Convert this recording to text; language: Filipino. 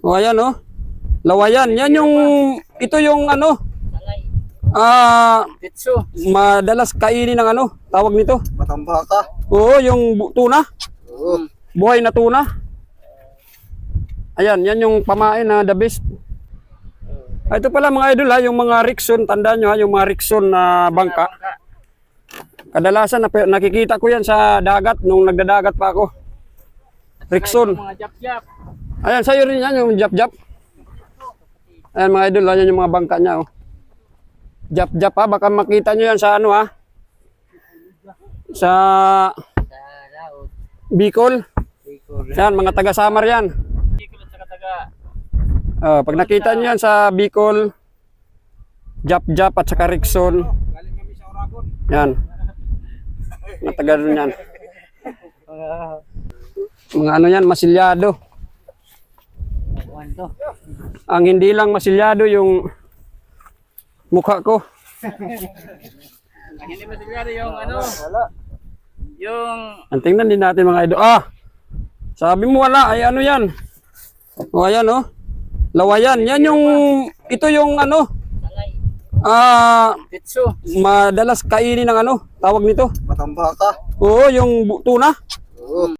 O ayan oh. Lawayan. Yan yung, ito yung ano. Pitso. Madalas kainin ng ano, tawag nito. Matambaka. Oo, yung tuna. Oo. Buhay na tuna. Ayan, yan yung pamain na the best. Ito pala mga idol ha, yung mga Rixon, tandaan nyo ha, yung mga Rixon na bangka. Kadalasan nakikita ko yan sa dagat nung nagdadagat pa ako. Rixon. Mga jap-jap. Ayan, sa'yo rin yan, yung jap-jap. Ayan mga idol, yan yung mga bangka niya oh. Jap-jap ha, baka makita nyo yan sa ano ha. Sa Bicol. Yan, mga taga-Samar yan. Bicol at saka taga. Pag nakita nyo yan sa Bicol, Jap-jap at saka Rixon. Galing kami sa Oragon. Yan. Matagal rin yan. Mga ano yan, masilyado. Ang hindi lang masilyado yung mukha ko. Ang hindi masigurado yung ano. Yung Ang tingnan din natin mga idol. Sabi mo wala, ay ano yan? O ayan oh. Lawayan. Yan yung, ito yung ano. pitso. Madalas kainin ng ano, tawag nito. Matambaka. Oo, yung tuna. Oo.